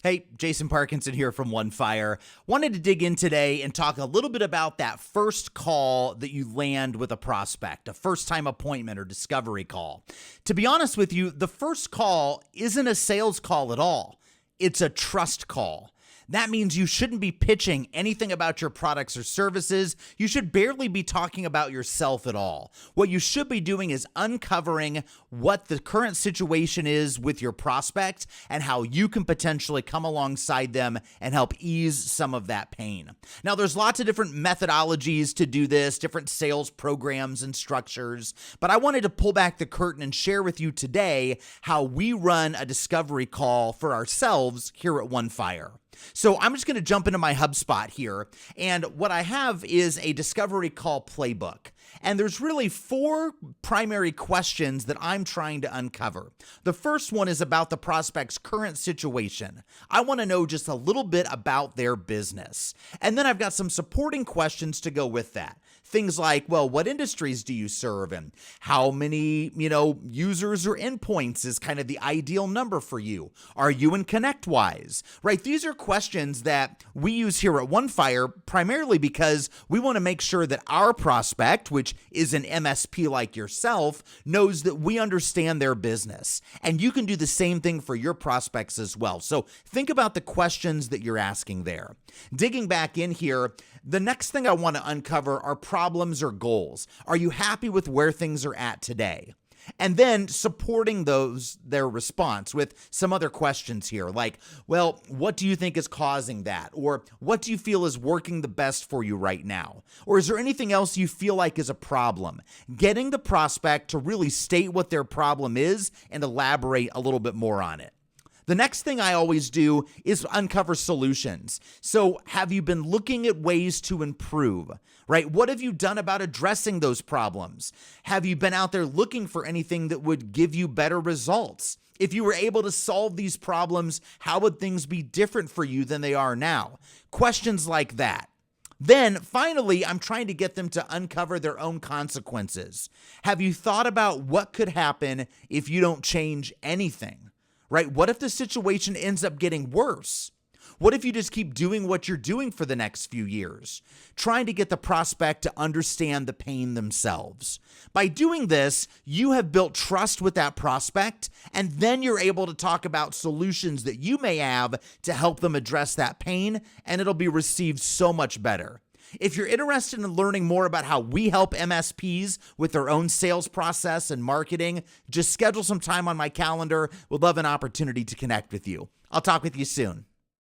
Hey, Jason Parkinson here from ONEFIRE. Wanted to dig in today and talk a little bit about that first call that you land with a prospect, a first-time appointment or discovery call. To be honest with you, the first call isn't a sales call at all. It's a trust call. That means you shouldn't be pitching anything about your products or services. You should barely be talking about yourself at all. What you should be doing is uncovering what the current situation is with your prospect and how you can potentially come alongside them and help ease some of that pain. Now, there's lots of different methodologies to do this, different sales programs and structures, but I wanted to pull back the curtain and share with you today how we run a discovery call for ourselves here at ONEFIRE. So I'm just going to jump into my HubSpot here, and what I have is a discovery call playbook. And there's really 4 primary questions that I'm trying to uncover. The first one is about the prospect's current situation. I want to know just a little bit about their business. And then I've got some supporting questions to go with that. Things like, well, what industries do you serve and how many, users or endpoints is kind of the ideal number for you? Are you in ConnectWise, right? These are questions that we use here at ONEFIRE primarily because we want to make sure that our prospect, which is an MSP like yourself, knows that we understand their business. And you can do the same thing for your prospects as well. So think about the questions that you're asking there. Digging back in here, the next thing I want to uncover are problems or goals. Are you happy with where things are at today? And then supporting their response with some other questions here, like, well, what do you think is causing that? Or what do you feel is working the best for you right now? Or is there anything else you feel like is a problem? Getting the prospect to really state what their problem is and elaborate a little bit more on it. The next thing I always do is uncover solutions. So have you been looking at ways to improve, right? What have you done about addressing those problems? Have you been out there looking for anything that would give you better results? If you were able to solve these problems, how would things be different for you than they are now? Questions like that. Then finally, I'm trying to get them to uncover their own consequences. Have you thought about what could happen if you don't change anything? Right? What if the situation ends up getting worse? What if you just keep doing what you're doing for the next few years? Trying to get the prospect to understand the pain themselves. By doing this, you have built trust with that prospect, and then you're able to talk about solutions that you may have to help them address that pain, and it'll be received so much better. If you're interested in learning more about how we help MSPs with their own sales process and marketing, just schedule some time on my calendar. We'd love an opportunity to connect with you. I'll talk with you soon.